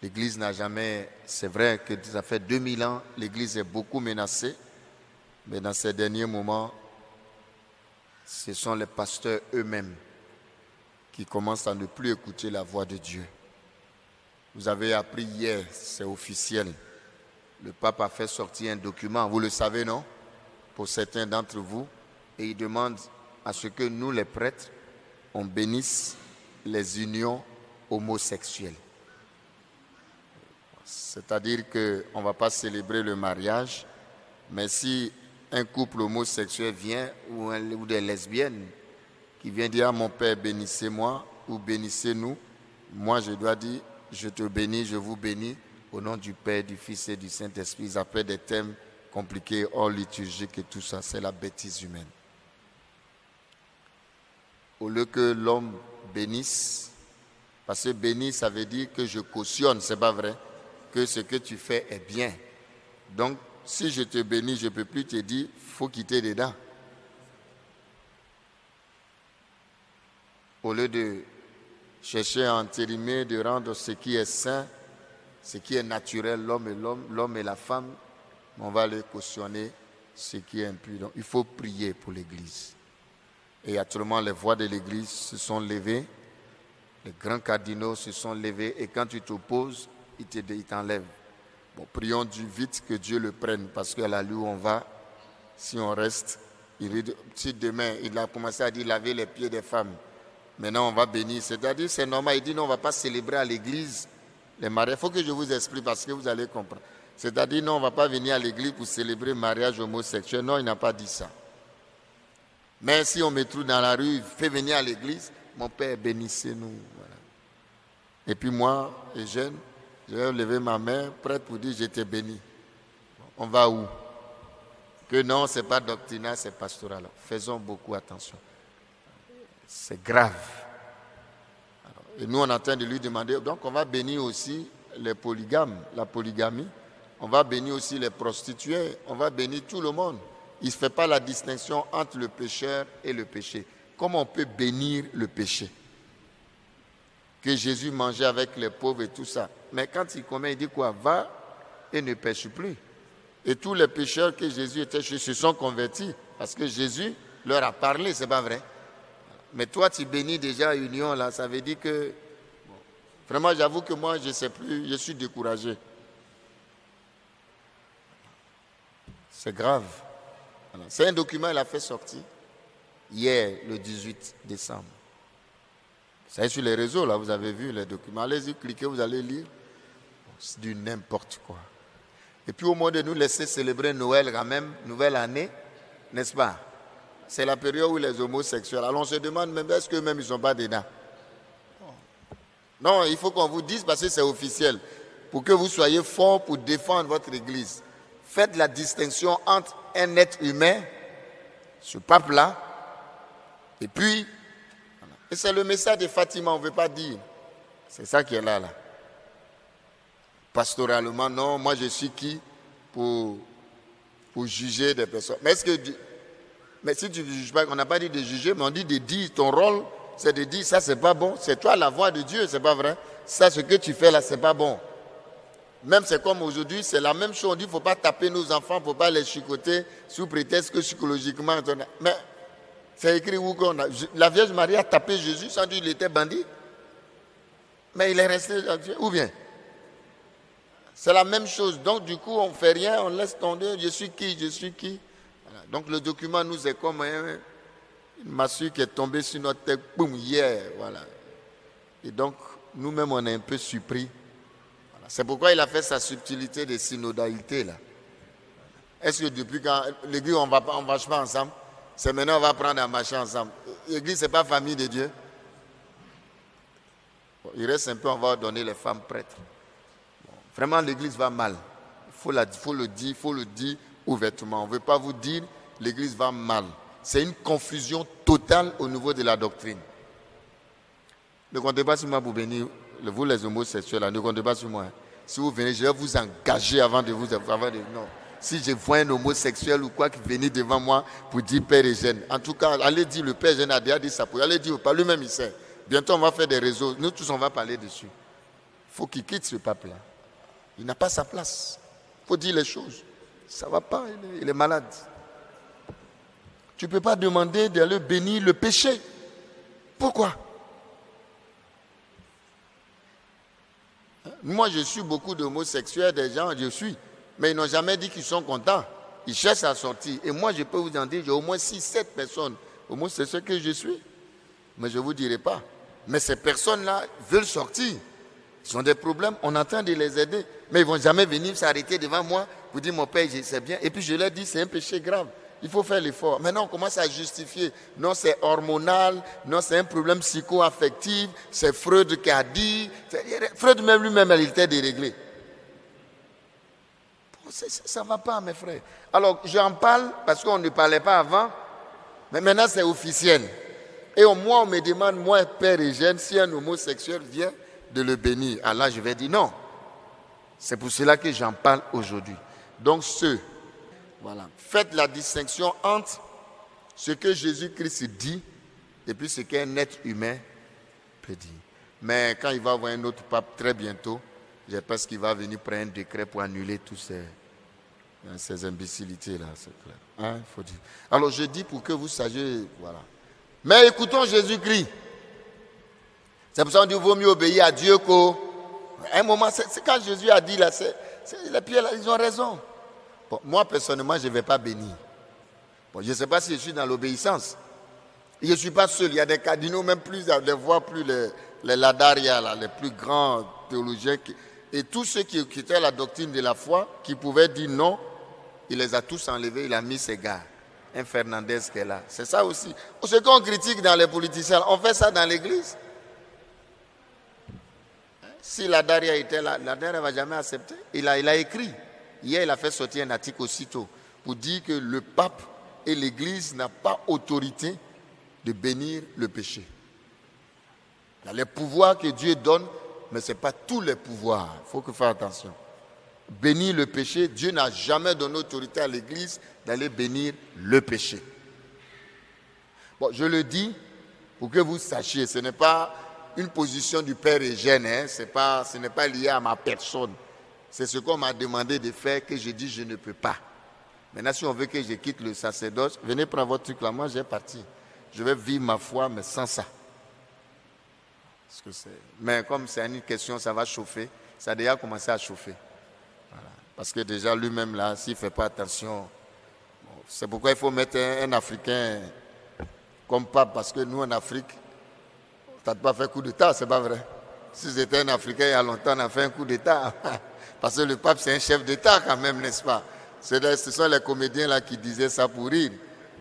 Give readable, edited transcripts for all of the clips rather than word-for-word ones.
L'Église n'a jamais, c'est vrai que ça fait 2000 ans, l'Église est beaucoup menacée, mais dans ces derniers moments, ce sont les pasteurs eux-mêmes qui commencent à ne plus écouter la voix de Dieu. Vous avez appris hier, c'est officiel, le pape a fait sortir un document, vous le savez, non? Pour certains d'entre vous, et il demande à ce que nous, les prêtres, on bénisse les unions homosexuelles. C'est-à-dire qu'on ne va pas célébrer le mariage, mais si un couple homosexuel vient, ou des lesbiennes, qui vient dire à mon père, bénissez-moi ou bénissez-nous, moi je dois dire, je te bénis, je vous bénis, au nom du Père, du Fils et du Saint-Esprit. Ils appellent des thèmes compliqués, hors liturgiques et tout ça, c'est la bêtise humaine. Au lieu que l'homme bénisse, parce que bénir, ça veut dire que je cautionne, c'est pas vrai, que ce que tu fais est bien. Donc, si je te bénis, je ne peux plus te dire, il faut quitter dedans. Au lieu de chercher à entérimer, de rendre ce qui est sain, ce qui est naturel, l'homme et la femme, on va aller cautionner ce qui est impur. Donc, il faut prier pour l'Église. Et actuellement, les voix de l'Église se sont levées, les grands cardinaux se sont levés, et quand tu t'opposes, il t'enlève. Bon, prions Dieu vite que Dieu le prenne, parce qu'à la où on va, si on reste, si demain, il a commencé à dire laver les pieds des femmes, maintenant on va bénir, c'est-à-dire c'est normal, il dit non, on ne va pas célébrer à l'église les mariages. Il faut que je vous explique parce que vous allez comprendre. C'est-à-dire non, on ne va pas venir à l'église pour célébrer le mariage homosexuel. Non, il n'a pas dit ça. Mais si on me trouve dans la rue, fait venir à l'église, mon père, bénissez-nous. Voilà. Et puis moi, les jeunes, je vais lever ma main, prête pour dire je t'ai béni. On va où? Que non, ce n'est pas doctrinal, c'est pastoral. Faisons beaucoup attention. C'est grave. Alors, et nous, on est en train de lui demander, donc on va bénir aussi les polygames, la polygamie. On va bénir aussi les prostituées. On va bénir tout le monde. Il ne fait pas la distinction entre le pécheur et le péché. Comment on peut bénir le péché? Que Jésus mangeait avec les pauvres et tout ça. Mais quand il commet, il dit quoi? Va et ne pêche plus. Et tous les pécheurs que Jésus était chez se sont convertis parce que Jésus leur a parlé, c'est pas vrai. Mais toi, tu bénis déjà union là, ça veut dire que... Bon, vraiment, j'avoue que moi, je ne sais plus, je suis découragé. C'est grave. Voilà. C'est un document qu'il a fait sortir hier, le 18 décembre. C'est sur les réseaux, là, vous avez vu les documents. Allez-y, cliquez, vous allez lire. C'est du n'importe quoi. Et puis au moins de nous laisser célébrer Noël quand même, nouvelle année, n'est-ce pas? C'est la période où les homosexuels, alors on se demande même, est-ce qu'eux-mêmes ils ne sont pas dedans? Non, il faut qu'on vous dise parce que c'est officiel. Pour que vous soyez forts pour défendre votre église. Faites la distinction entre un être humain, ce pape-là, et puis, et c'est le message de Fatima, on ne veut pas dire. C'est ça qui est là. Pastoralement, non, moi je suis qui pour juger des personnes. Mais si tu ne juges pas, on n'a pas dit de juger, mais on dit de dire, ton rôle, c'est de dire, ça c'est pas bon, c'est toi la voix de Dieu, c'est pas vrai. Ça, ce que tu fais là, c'est pas bon. Même c'est comme aujourd'hui, c'est la même chose, on dit, il ne faut pas taper nos enfants, il ne faut pas les chicoter sous prétexte que psychologiquement, mais c'est écrit où qu'on a, la Vierge Marie a tapé Jésus sans dire qu'il était bandit, mais il est resté, ou bien c'est la même chose. Donc, du coup, on ne fait rien, on laisse tomber. Je suis qui? Voilà. Donc, le document nous est comme une massue qui est tombée sur notre tête, boum, hier. Voilà. Et donc, nous-mêmes, on est un peu surpris. Voilà. C'est pourquoi il a fait sa subtilité de synodalité, là. Est-ce que depuis quand l'Église, on ne marche pas ensemble? C'est maintenant on va prendre à marcher ensemble. L'Église, ce n'est pas famille de Dieu. Bon, il reste un peu, on va donner les femmes prêtres. Vraiment, l'Église va mal. Il faut le dire ouvertement. On ne veut pas vous dire l'Église va mal. C'est une confusion totale au niveau de la doctrine. Ne comptez pas sur moi pour bénir, vous les homosexuels, ne comptez pas sur moi. Si vous venez, je vais vous engager avant de vous... non. Si je vois un homosexuel ou quoi qui venait devant moi pour dire Père Eugène, en tout cas, allez dire, le Père Eugène a déjà dit ça. Allez dire, pas lui-même il sait. Bientôt, on va faire des réseaux. Nous tous, on va parler dessus. faut qu'il quitte ce pape-là. Il n'a pas sa place. Il faut dire les choses. Ça ne va pas, il est malade. Tu ne peux pas demander d'aller bénir le péché. Pourquoi? Moi, je suis beaucoup d'homosexuels, des gens, je suis. Mais ils n'ont jamais dit qu'ils sont contents. Ils cherchent à sortir. Et moi, je peux vous en dire, j'ai au moins 6-7 personnes homosexuelles que je suis. Mais je ne vous dirai pas. Mais ces personnes-là veulent sortir. Ils ont des problèmes, on est en train de les aider. Mais ils ne vont jamais venir s'arrêter devant moi pour dire, mon père, c'est bien. Et puis je leur dis, c'est un péché grave. Il faut faire l'effort. Maintenant, on commence à justifier. Non, c'est hormonal. Non, c'est un problème psycho-affectif. C'est Freud qui a dit. Freud même lui-même, il était déréglé. Ça ne va pas, mes frères. Alors, j'en parle parce qu'on ne parlait pas avant. Mais maintenant, c'est officiel. Et moi, on me demande, moi, père Eugène, si un homosexuel vient de le bénir. Alors, je vais dire non. C'est pour cela que j'en parle aujourd'hui. Donc, voilà. Faites la distinction entre ce que Jésus-Christ dit et puis ce qu'un être humain peut dire. Mais quand il va avoir un autre pape très bientôt, je pense qu'il va venir prendre un décret pour annuler tous ces imbécilités-là. C'est clair. Hein, faut dire. Alors je dis pour que vous sachiez, voilà. Mais écoutons Jésus-Christ. C'est pour ça qu'on dit qu'il vaut mieux obéir à Dieu qu'au... À un moment, c'est quand Jésus a dit là, les pierres, ils ont raison. Bon, moi, personnellement, je ne vais pas bénir. Bon, je ne sais pas si je suis dans l'obéissance. Je ne suis pas seul. Il y a des cardinaux, même plus, de voir plus les Ladaria, là, les plus grands théologiens. Et tous ceux qui étaient la doctrine de la foi, qui pouvaient dire non, il les a tous enlevés, il a mis ses gars. Un Fernandez qui est là. C'est ça aussi. Ce qu'on critique dans les politiciens, on fait ça dans l'église. Si Ladaria était là, Ladaria ne va jamais accepter. Il a écrit. Hier, il a fait sortir un article aussitôt pour dire que le pape et l'église n'ont pas autorité de bénir le péché. Il y a les pouvoirs que Dieu donne, mais ce n'est pas tous les pouvoirs. Il faut que faire attention. Bénir le péché, Dieu n'a jamais donné autorité à l'église d'aller bénir le péché. Bon, je le dis pour que vous sachiez, ce n'est pas une position du Père Eugène, hein, ce n'est pas lié à ma personne. C'est ce qu'on m'a demandé de faire que je dis je ne peux pas. Maintenant, si on veut que je quitte le sacerdoce, venez prendre votre truc là, moi j'ai parti. Je vais vivre ma foi, mais sans ça. Mais comme c'est une question, ça va chauffer. Ça a déjà commencé à chauffer. Voilà. Parce que déjà lui-même là, s'il ne fait pas attention, c'est pourquoi il faut mettre un Africain comme pape, parce que nous en Afrique, tu n'as pas fait coup d'État, c'est pas vrai. Si j'étais un Africain il y a longtemps, on a fait un coup d'État. Parce que le pape, c'est un chef d'État quand même, n'est-ce pas? Ce sont les comédiens là qui disaient ça pour rire.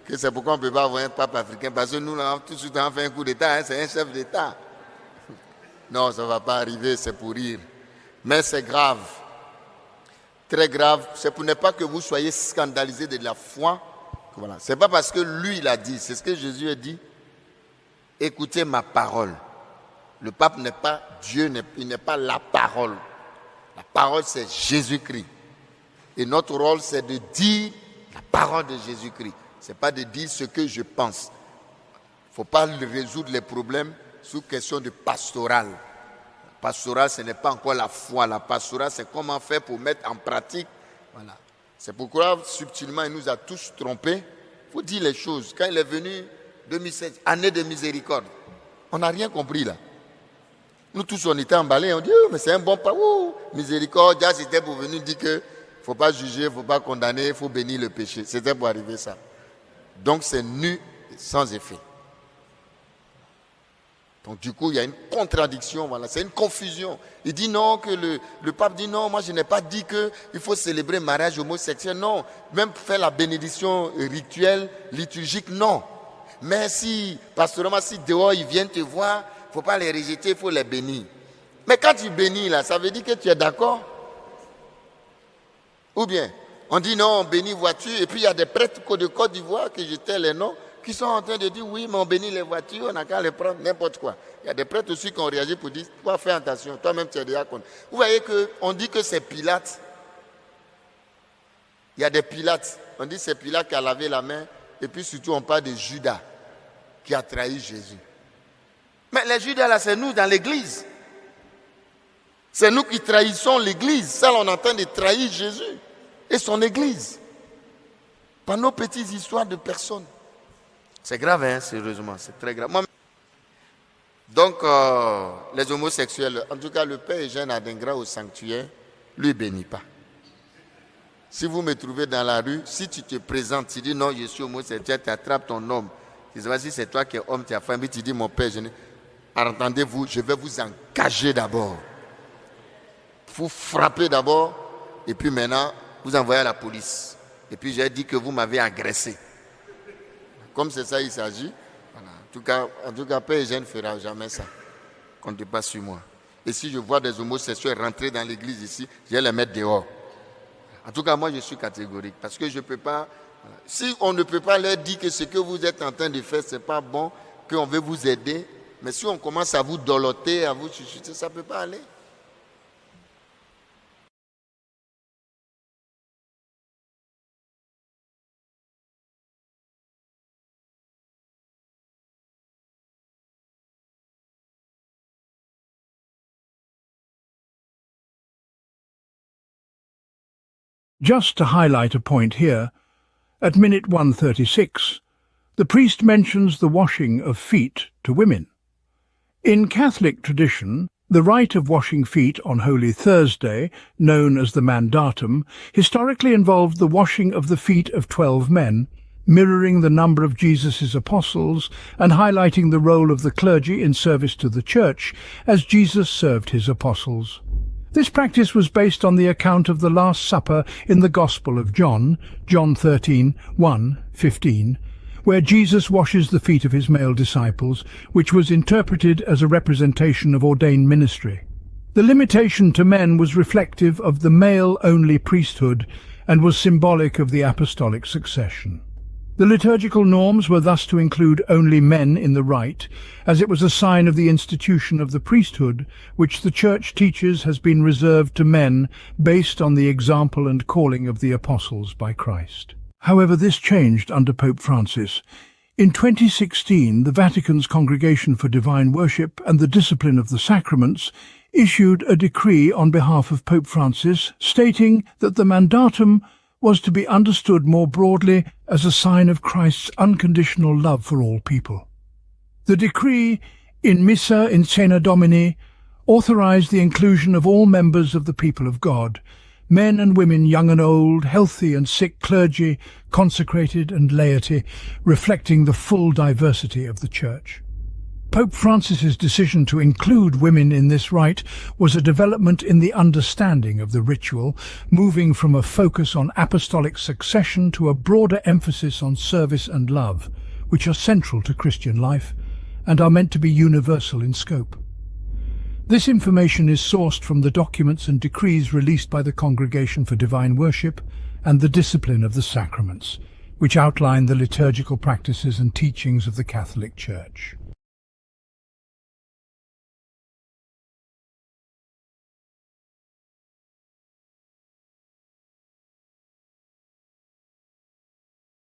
Que c'est pourquoi on ne peut pas avoir un pape africain. Parce que nous, tout de suite, on fait un coup d'État, hein, c'est un chef d'État. Non, ça ne va pas arriver, c'est pour rire. Mais c'est grave. Très grave. C'est pour ne pas que vous soyez scandalisés de la foi. Voilà. Ce n'est pas parce que lui, il a dit. C'est ce que Jésus a dit. Écoutez ma parole. Le pape n'est pas Dieu, il n'est pas la parole. La parole, c'est Jésus-Christ. Et notre rôle, c'est de dire la parole de Jésus-Christ. Ce n'est pas de dire ce que je pense. Il ne faut pas résoudre les problèmes sous question de pastoral. La pastoral, ce n'est pas encore la foi. La pastoral, c'est comment faire pour mettre en pratique. Voilà. C'est pourquoi, subtilement, il nous a tous trompés. Il faut dire les choses. Quand il est venu, 2007, année de miséricorde, on n'a rien compris là. Nous tous, on était emballés. On dit, oh, mais c'est un bon pas. Oh, miséricorde, c'était pour venir dire que il ne faut pas juger, il ne faut pas condamner, il faut bénir le péché. C'était pour arriver ça. Donc c'est nu, sans effet. Donc du coup, il y a une contradiction, voilà, c'est une confusion. Il dit non, que le pape dit non, moi je n'ai pas dit qu'il faut célébrer le mariage homosexuel, non. Même faire la bénédiction rituelle, liturgique, non. Mais si, pastoralement, si dehors ils viennent te voir, il ne faut pas les rejeter, il faut les bénir. Mais quand tu bénis là, ça veut dire que tu es d'accord? Ou bien, on dit non, on bénit voiture, et puis il y a des prêtres de Côte d'Ivoire, que j'étais les noms, qui sont en train de dire oui, mais on bénit les voitures, on n'a qu'à les prendre, n'importe quoi. Il y a des prêtres aussi qui ont réagi pour dire, toi fais attention, toi-même tu es diacre. Vous voyez qu'on dit que c'est Pilate. Il y a des Pilates. On dit que c'est Pilate qui a lavé la main, et puis surtout on parle de Judas, qui a trahi Jésus. Mais les Judas là, c'est nous dans l'église. C'est nous qui trahissons l'Église. Ça, on est en train de trahir Jésus et son Église. Par nos petites histoires de personnes. C'est grave, hein, sérieusement, c'est très grave. Donc, les homosexuels, en tout cas, le père Eugène Adingra au sanctuaire, lui, ne bénit pas. Si vous me trouvez dans la rue, si tu te présentes, tu dis non, je suis homosexuel, tu attrapes ton homme. Tu sais pas si c'est toi qui es homme, tu as femme, tu dis mon père Eugène, entendez-vous, je vais vous engager d'abord. Vous frappez d'abord, et puis maintenant, vous envoyez à la police. Et puis j'ai dit que vous m'avez agressé. Comme c'est ça il s'agit, voilà. En tout cas, Père Eugène ne fera jamais ça. Comptez pas sur moi. Et si je vois des homosexuels rentrer dans l'église ici, je vais les mettre dehors. En tout cas, moi je suis catégorique. Parce que je ne peux pas. Voilà. Si on ne peut pas leur dire que ce que vous êtes en train de faire, ce n'est pas bon, qu'on veut vous aider, mais si on commence à vous doloter, à vous chuchoter, ça ne peut pas aller. Just to highlight a point here, at minute 136, the priest mentions the washing of feet to women. In Catholic tradition, the rite of washing feet on Holy Thursday, known as the mandatum, historically involved the washing of the feet of 12 men, mirroring the number of Jesus' apostles and highlighting the role of the clergy in service to the Church as Jesus served his apostles. This practice was based on the account of the Last Supper in the Gospel of John, John 13, 1-15, where Jesus washes the feet of his male disciples, which was interpreted as a representation of ordained ministry. The limitation to men was reflective of the male-only priesthood and was symbolic of the apostolic succession. The liturgical norms were thus to include only men in the rite, as it was a sign of the institution of the priesthood, which the Church teaches has been reserved to men based on the example and calling of the apostles by Christ. However, this changed under Pope Francis. In 2016, the Vatican's Congregation for Divine Worship and the Discipline of the Sacraments issued a decree on behalf of Pope Francis stating that the mandatum was to be understood more broadly as a sign of Christ's unconditional love for all people. The decree, in Missa in Cena Domini, authorized the inclusion of all members of the people of God, men and women, young and old, healthy and sick, clergy, consecrated and laity, reflecting the full diversity of the Church. Pope Francis's decision to include women in this rite was a development in the understanding of the ritual, moving from a focus on apostolic succession to a broader emphasis on service and love, which are central to Christian life and are meant to be universal in scope. This information is sourced from the documents and decrees released by the Congregation for Divine Worship and the Discipline of the Sacraments, which outline the liturgical practices and teachings of the Catholic Church.